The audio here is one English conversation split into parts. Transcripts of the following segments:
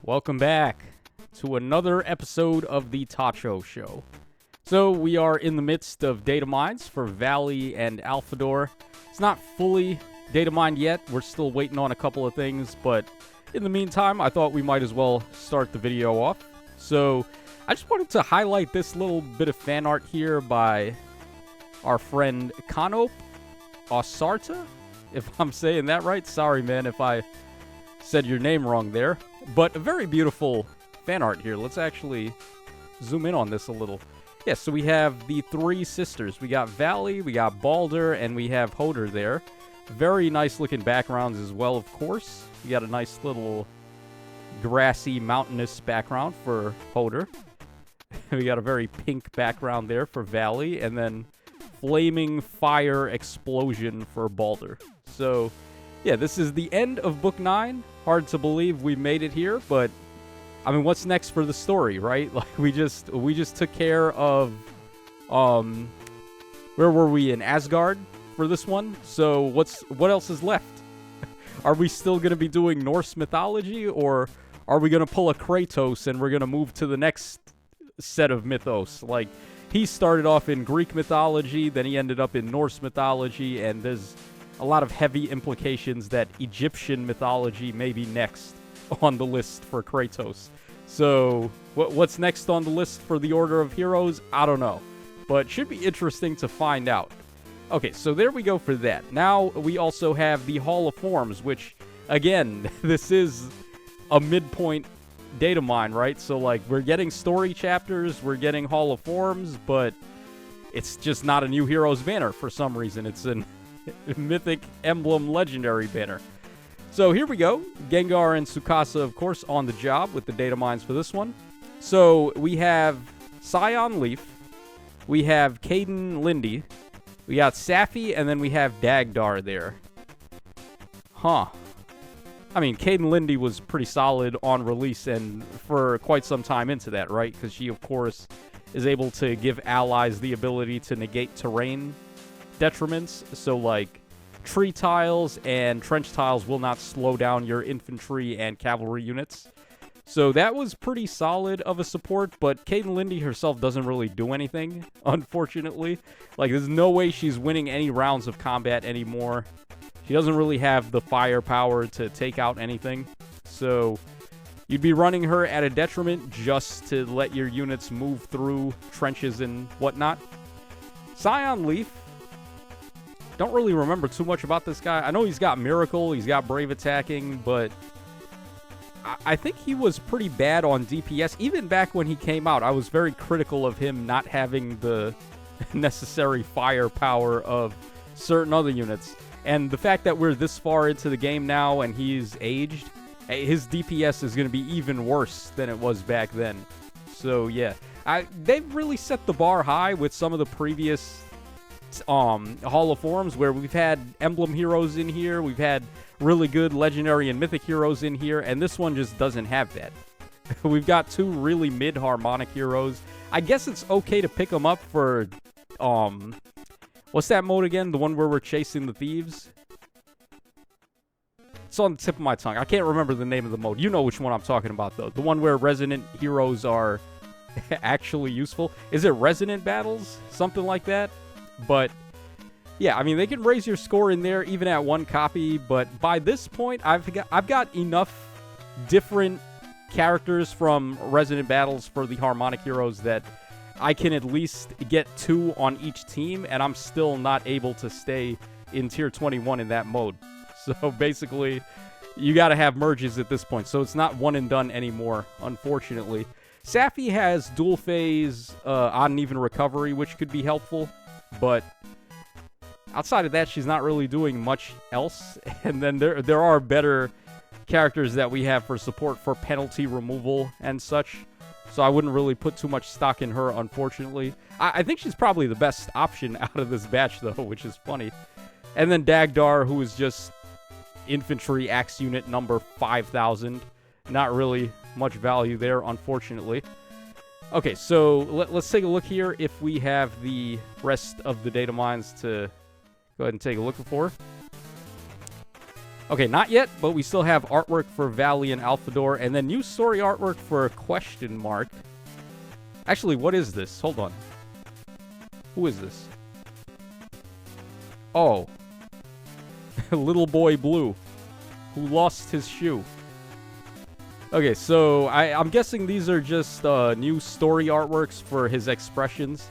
welcome back to another episode of the Tacho Show. So we are in the midst of data mines for Vali and Alfador. It's not fully data mined yet. We're still waiting on a couple of things, but in the meantime, I thought we might as well start the video off. So I just wanted to highlight this little bit of fan art here by our friend Kanop Osarta, if I'm saying that right. Sorry, man, if I said your name wrong there. But a very beautiful fan art here. Let's actually zoom in on this a little. Yeah, so we have the three sisters. We got Vali, we got Balder, and we have Hoder there. Very nice looking backgrounds as well, of course. We got a nice little grassy, mountainous background for Hoder. We got a very pink background there for Vali, and then flaming fire explosion for Balder. So, yeah, this is the end of Book 9. Hard to believe we made it here, but I mean, what's next for the story, right? Like we just took care of where were we, in Asgard for this one? So what else is left? Are we still going to be doing Norse mythology, or are we going to pull a Kratos and we're going to move to the next set of mythos? Like, he started off in Greek mythology, then he ended up in Norse mythology, and there's a lot of heavy implications that Egyptian mythology may be next on the list for Kratos. So, what's next on the list for the Order of Heroes? I don't know, but should be interesting to find out. Okay, so there we go for that. Now, we also have the Hall of Forms, which, again, this is a midpoint data mine, right? So, like, we're getting story chapters, we're getting Hall of Forms, but it's just not a New Heroes banner for some reason. It's a Mythic Emblem Legendary banner. So here we go. Gengar and Tsukasa, of course, on the job with the data mines for this one. So we have Scion Leaf, we have Caden Lindy, we got Safi, and then we have Dagdar there. Huh. I mean, Caden Lindy was pretty solid on release and for quite some time into that, right? Because she, of course, is able to give allies the ability to negate terrain detriments. So, like, tree tiles and trench tiles will not slow down your infantry and cavalry units. So that was pretty solid of a support, but Caden Lindy herself doesn't really do anything, unfortunately. Like, there's no way she's winning any rounds of combat anymore. She doesn't really have the firepower to take out anything. So you'd be running her at a detriment just to let your units move through trenches and whatnot. Scion Leaf, don't really remember too much about this guy. I know he's got Miracle, he's got Brave Attacking, but I think he was pretty bad on DPS. Even back when he came out, I was very critical of him not having the necessary firepower of certain other units. And the fact that we're this far into the game now and he's aged, his DPS is going to be even worse than it was back then. So, yeah. They've really set the bar high with some of the previous Hall of Forms, where we've had Emblem heroes in here, we've had really good Legendary and Mythic heroes in here, and this one just doesn't have that. We've got two really mid-harmonic heroes. I guess it's okay to pick them up for, what's that mode again? The one where we're chasing the thieves? It's on the tip of my tongue. I can't remember the name of the mode. You know which one I'm talking about, though. The one where Resonant heroes are actually useful. Is it Resonant Battles? Something like that? But, yeah, I mean, they can raise your score in there even at one copy, but by this point, I've got enough different characters from Resonant Battles for the Harmonic Heroes that I can at least get 2 on each team, and I'm still not able to stay in Tier 21 in that mode. So, basically, you gotta have merges at this point, so it's not one and done anymore, unfortunately. Safi has dual phase odd and even recovery, which could be helpful. But outside of that, she's not really doing much else. And then there are better characters that we have for support for penalty removal and such. So I wouldn't really put too much stock in her, unfortunately. I think she's probably the best option out of this batch, though, which is funny. And then Dagdar, who is just infantry axe unit number 5,000. Not really much value there, unfortunately. Okay, so let's take a look here if we have the rest of the data mines to go ahead and take a look for. Okay, not yet, but we still have artwork for Vali and Alfador, and then new story artwork for Question Mark. Actually, what is this? Hold on. Who is this? Oh. Little Boy Blue, who lost his shoe. Okay, so I'm guessing these are just new story artworks for his expressions.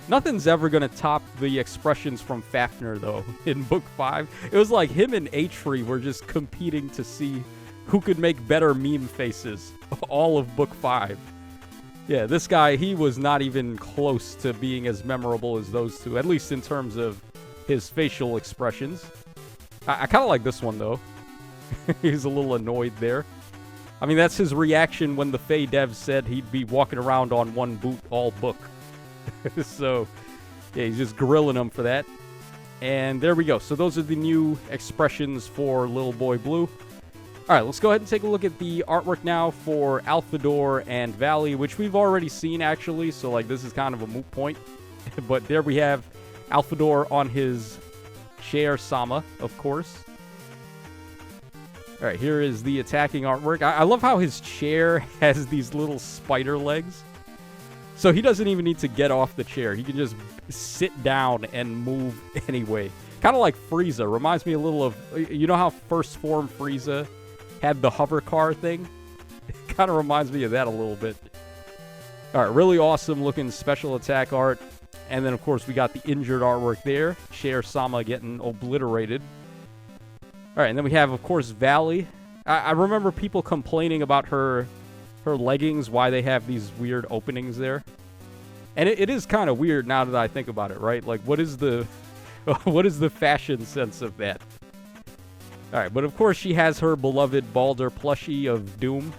Nothing's ever going to top the expressions from Fafnir, though, in Book 5. It was like him and Atri were just competing to see who could make better meme faces all of Book 5. Yeah, this guy, he was not even close to being as memorable as those two, at least in terms of his facial expressions. I kind of like this one, though. He's a little annoyed there. I mean, that's his reaction when the Fae dev said he'd be walking around on one boot all book. So, yeah, he's just grilling him for that. And there we go. So those are the new expressions for Little Boy Blue. All right, let's go ahead and take a look at the artwork now for Alfador and Vali, which we've already seen, actually. So, like, this is kind of a moot point. But there we have Alfador on his chair Sama, of course. All right, here is the attacking artwork. I love how his chair has these little spider legs. So he doesn't even need to get off the chair. He can just sit down and move anyway. Kind of like Frieza. Reminds me a little of... You know how First Form Frieza had the hover car thing? It kind of reminds me of that a little bit. All right, really awesome looking special attack art. And then, of course, we got the injured artwork there. Chair Sama getting obliterated. All right, and then we have, of course, Vali. I remember people complaining about her leggings, why they have these weird openings there. And it is kind of weird now that I think about it, right? Like, what is the fashion sense of that? All right, but of course she has her beloved Baldur plushie of Doom,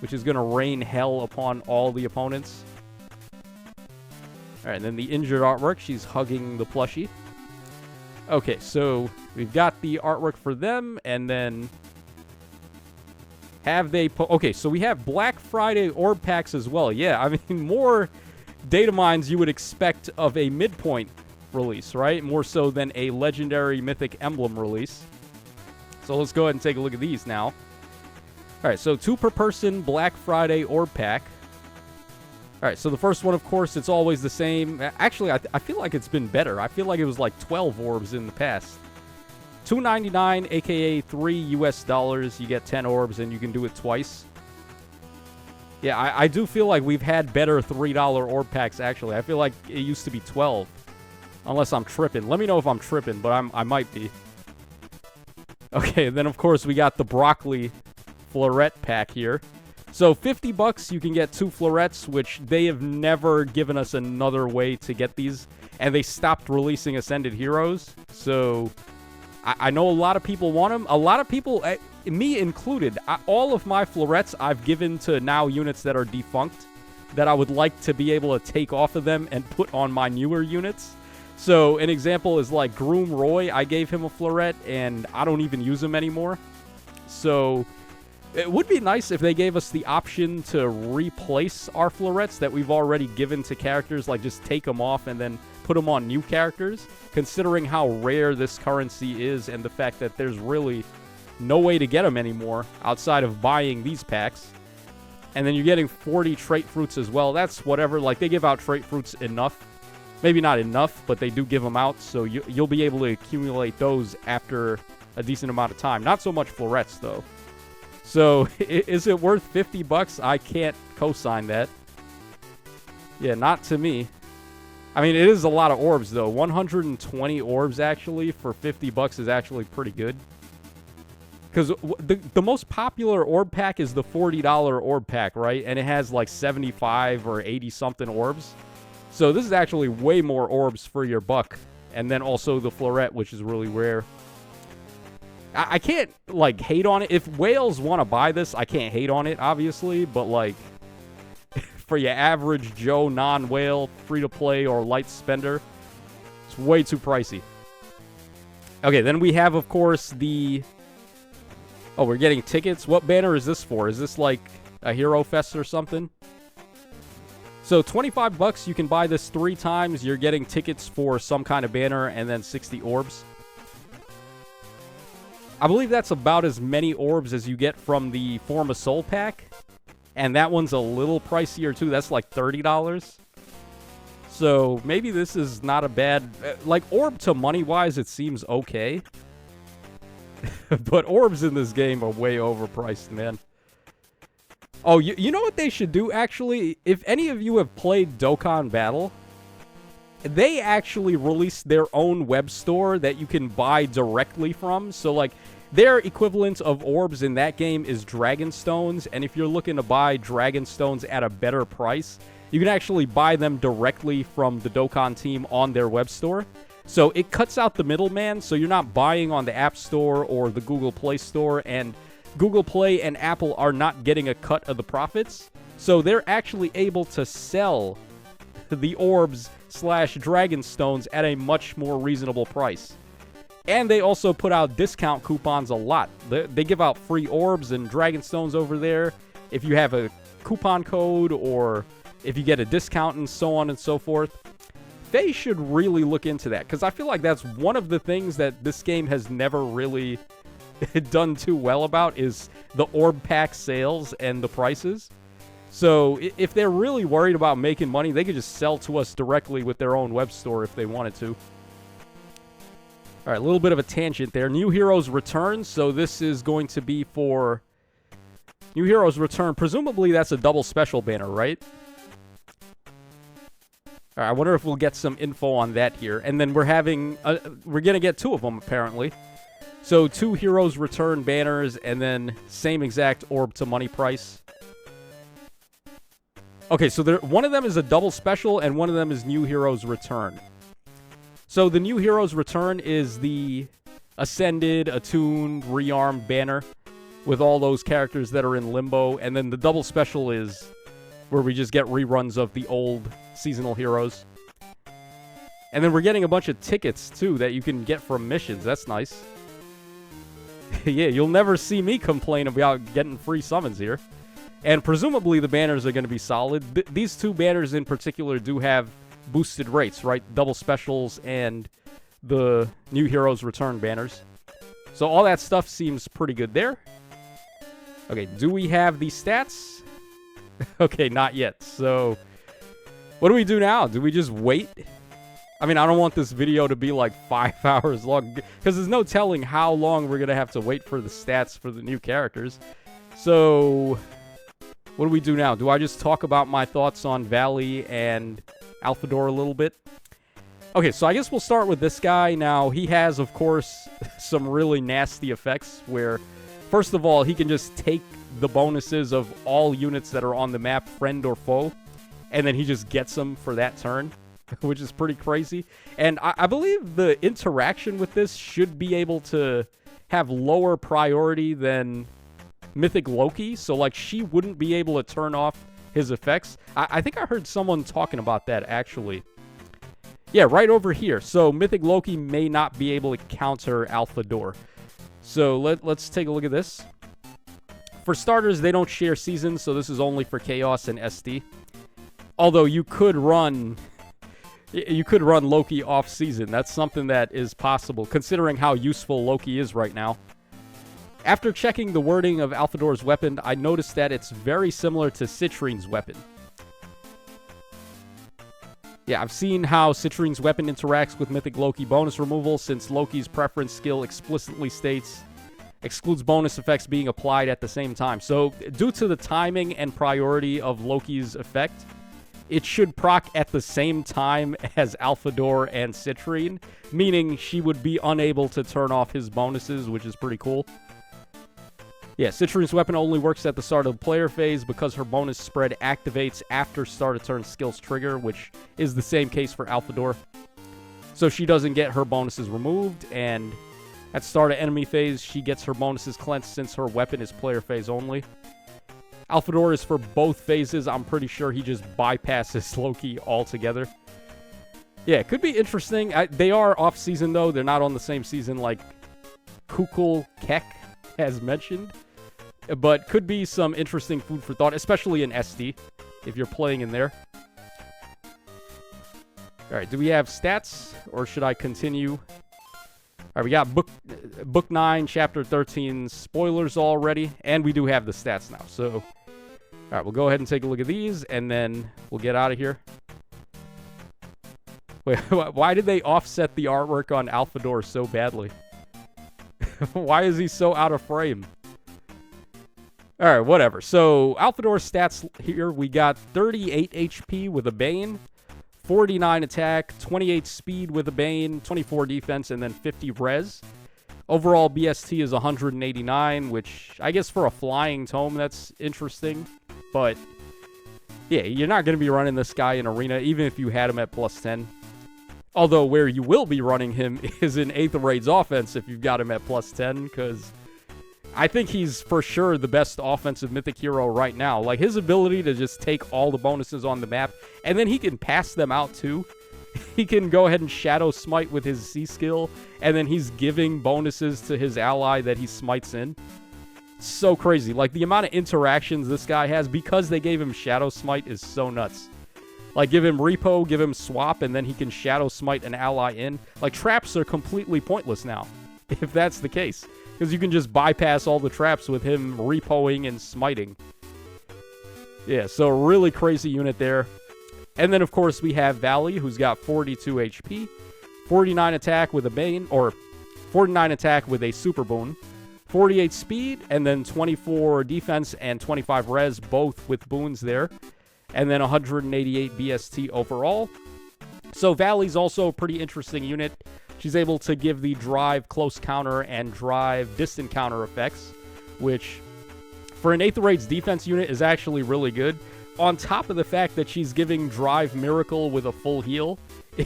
which is going to rain hell upon all the opponents. All right, and then the injured artwork, she's hugging the plushie. Okay, so we've got the artwork for them, and then have they... Okay, so we have Black Friday orb packs as well. Yeah, I mean, more data mines you would expect of a midpoint release, right? More so than a legendary Mythic Emblem release. So let's go ahead and take a look at these now. All right, so 2 per person Black Friday orb pack. All right, so the first one, of course, it's always the same. Actually, I feel like it's been better. I feel like it was like 12 orbs in the past. $2.99, aka $3 US. You get 10 orbs, and you can do it twice. Yeah, I do feel like we've had better $3 orb packs, actually. I feel like it used to be 12. Unless I'm tripping. Let me know if I'm tripping, but I might be. Okay, and then, of course, we got the Broccoli Floret pack here. So, $50, you can get 2 florets, which they have never given us another way to get these. And they stopped releasing Ascended Heroes. So, I know a lot of people want them. A lot of people, me included, all of my florets I've given to now units that are defunct, that I would like to be able to take off of them and put on my newer units. So, an example is like Groom Roy. I gave him a floret, and I don't even use him anymore. So, it would be nice if they gave us the option to replace our florets that we've already given to characters, like just take them off and then put them on new characters, considering how rare this currency is and the fact that there's really no way to get them anymore outside of buying these packs. And then you're getting 40 trait fruits as well. That's whatever. Like, they give out trait fruits enough. Maybe not enough, but they do give them out, so you'll be able to accumulate those after a decent amount of time. Not so much florets, though. So, is it worth $50? I can't co-sign that. Yeah, not to me. I mean, it is a lot of orbs, though. 120 orbs, actually, for $50 is actually pretty good. Because the most popular orb pack is the $40 orb pack, right? And it has like 75 or 80-something orbs. So this is actually way more orbs for your buck. And then also the floret, which is really rare. I can't, like, hate on it. If whales want to buy this, I can't hate on it, obviously. But, like, for your average Joe non-whale, free-to-play, or light spender, it's way too pricey. Okay, then we have, of course, the... Oh, we're getting tickets? What banner is this for? Is this, like, a Hero Fest or something? So, $25, you can buy this 3 times. You're getting tickets for some kind of banner, and then 60 orbs. I believe that's about as many orbs as you get from the Form of Soul pack. And that one's a little pricier, too. That's like $30. So maybe this is not a bad... Like, orb to money-wise, it seems okay. But orbs in this game are way overpriced, man. Oh, you know what they should do, actually? If any of you have played Dokkan Battle, they actually released their own web store that you can buy directly from. So, like, their equivalent of orbs in that game is Dragon Stones. And if you're looking to buy Dragon Stones at a better price, you can actually buy them directly from the Dokkan team on their web store. So it cuts out the middleman, so you're not buying on the App Store or the Google Play Store, and Google Play and Apple are not getting a cut of the profits. So they're actually able to sell the orbs / Dragon Stones at a much more reasonable price. And they also put out discount coupons a lot. They give out free orbs and Dragon Stones over there if you have a coupon code or if you get a discount and so on and so forth. They should really look into that, because I feel like that's one of the things that this game has never really done too well about is the orb pack sales and the prices. So if they're really worried about making money, they could just sell to us directly with their own web store if they wanted to. All right, a little bit of a tangent there. New Heroes Return, so this is going to be for New Heroes Return. Presumably that's a double special banner, right? All right, I wonder if we'll get some info on that here. And then we're going to get 2 of them, apparently. So 2 Heroes Return banners, and then same exact orb to money price. Okay, so one of them is a double special, and one of them is New Heroes Return. So the New Heroes Return is the Ascended, Attuned, Rearmed banner with all those characters that are in Limbo. And then the double special is where we just get reruns of the old seasonal heroes. And then we're getting a bunch of tickets, too, that you can get from missions. That's nice. Yeah, you'll never see me complain about getting free summons here. And presumably the banners are going to be solid. These 2 banners in particular do have boosted rates, right? Double specials and the New Heroes Return banners. So all that stuff seems pretty good there. Okay, do we have the stats? Okay, not yet. So what do we do now? Do we just wait? I mean, I don't want this video to be like 5 hours long, because there's no telling how long we're going to have to wait for the stats for the new characters. So what do we do now? Do I just talk about my thoughts on Vali and Alfador a little bit? Okay, so I guess we'll start with this guy. Now, he has, of course, some really nasty effects where, first of all, he can just take the bonuses of all units that are on the map, friend or foe, and then he just gets them for that turn, which is pretty crazy. And I believe the interaction with this should be able to have lower priority than Mythic Loki, so like she wouldn't be able to turn off his effects. I think I heard someone talking about that, actually. Yeah, right over here. So Mythic Loki may not be able to counter Alfador. So let's take a look at this. For starters, they don't share seasons, so this is only for Chaos and SD. Although you could run Loki off season. That's something that is possible, considering how useful Loki is right now. After checking the wording of Alfador's weapon, I noticed that it's very similar to Citrine's weapon. Yeah, I've seen how Citrine's weapon interacts with Mythic Loki bonus removal, since Loki's preference skill explicitly states excludes bonus effects being applied at the same time. So, due to the timing and priority of Loki's effect, it should proc at the same time as Alfador and Citrine, meaning she would be unable to turn off his bonuses, which is pretty cool. Yeah, Citrine's weapon only works at the start of the player phase because her bonus spread activates after start of turn skills trigger, which is the same case for Alfador. So she doesn't get her bonuses removed, and at start of enemy phase, she gets her bonuses cleansed since her weapon is player phase only. Alfador is for both phases. I'm pretty sure he just bypasses Loki altogether. Yeah, it could be interesting. They are off-season, though. They're not on the same season like Kukul Kek has mentioned. But could be some interesting food for thought, especially in SD, if you're playing in there. All right, do we have stats, or should I continue? All right, we got book 9, chapter 13 spoilers already, and we do have the stats now. So, all right, we'll go ahead and take a look at these, and then we'll get out of here. Wait, why did they offset the artwork on Alfador so badly? Why is he so out of frame? All right, whatever. So, Alfador's stats here, we got 38 HP with a Bane, 49 attack, 28 speed with a Bane, 24 defense, and then 50 res. Overall, BST is 189, which I guess for a flying tome, that's interesting. But, yeah, you're not going to be running this guy in Arena, even if you had him at plus 10. Although, where you will be running him is in Aether Raid's offense if you've got him at plus 10, because I think he's for sure the best offensive Mythic hero right now. Like, his ability to just take all the bonuses on the map, and then he can pass them out too. He can go ahead and Shadow Smite with his C skill, and then he's giving bonuses to his ally that he smites in. So crazy. Like, the amount of interactions this guy has because they gave him Shadow Smite is so nuts. Like, give him Repo, give him Swap, and then he can Shadow Smite an ally in. Like, traps are completely pointless now, if that's the case. Because you can just bypass all the traps with him repoing and smiting. Yeah, so really crazy unit there. And then, of course, we have Vali, who's got 42 HP, 49 attack with a Bane, or 49 attack with a Super Boon, 48 speed, and then 24 defense and 25 res, both with boons there. And then 188 BST overall. So Vali's also a pretty interesting unit. She's able to give the drive close counter and drive distant counter effects, which for an Aether Raid's defense unit is actually really good. On top of the fact that she's giving drive miracle with a full heal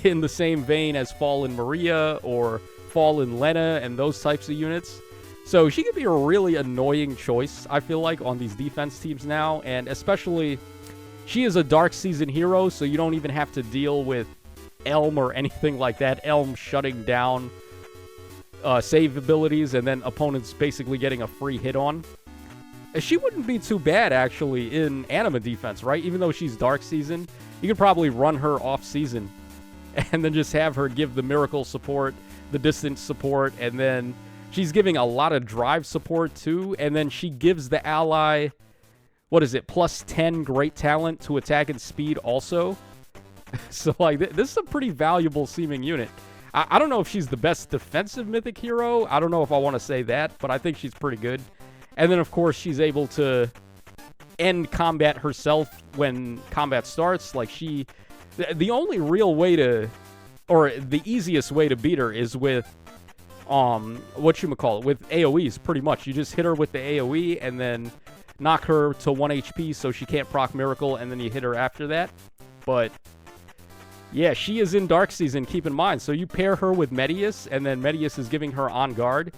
in the same vein as Fallen Maria or Fallen Lena and those types of units. So she could be a really annoying choice, I feel like, on these defense teams now. And especially, she is a Dark Season hero, so you don't even have to deal with Elm or anything like that. Elm shutting down save abilities and then opponents basically getting a free hit on. She wouldn't be too bad, actually, in Anima defense, right? Even though she's Dark Season, you could probably run her off-season and then just have her give the miracle support, the distance support, and then she's giving a lot of drive support, too, and then she gives the ally, what is it, plus 10 great talent to attack and speed also. So, like, this is a pretty valuable seeming unit. I don't know if she's the best defensive Mythic hero. I don't know if I want to say that, but I think she's pretty good. And then, of course, she's able to end combat herself when combat starts. Like, the only real way to, or the easiest way to beat her is with, whatchamacallit, with AoEs, pretty much. You just hit her with the AoE and then knock her to 1 HP so she can't proc Miracle, and then you hit her after that. But yeah, she is in Dark Season, keep in mind. So you pair her with Medius, and then Medius is giving her On Guard.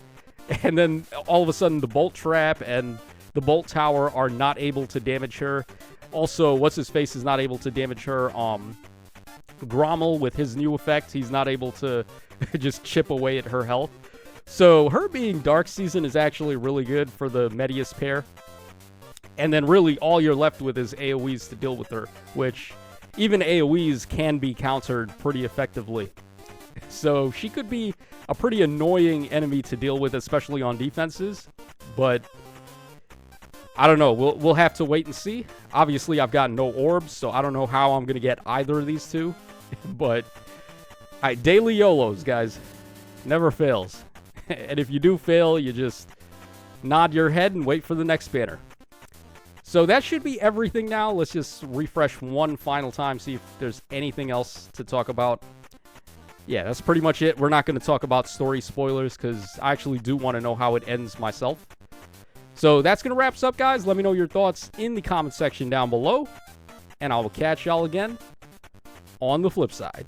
And then all of a sudden the Bolt Trap and the Bolt Tower are not able to damage her. Also, What's-His-Face is not able to damage her. Grommel, with his new effect, he's not able to just chip away at her health. So her being Dark Season is actually really good for the Medius pair. And then really all you're left with is AoEs to deal with her, which even AoEs can be countered pretty effectively. So she could be a pretty annoying enemy to deal with, especially on defenses. But I don't know. We'll have to wait and see. Obviously, I've got no orbs, so I don't know how I'm going to get either of these two. But daily YOLOs, guys. Never fails. And if you do fail, you just nod your head and wait for the next banner. So that should be everything now. Let's just refresh one final time, see if there's anything else to talk about. Yeah, that's pretty much it. We're not going to talk about story spoilers because I actually do want to know how it ends myself. So that's going to wrap us up, guys. Let me know your thoughts in the comment section down below. And I will catch y'all again on the flip side.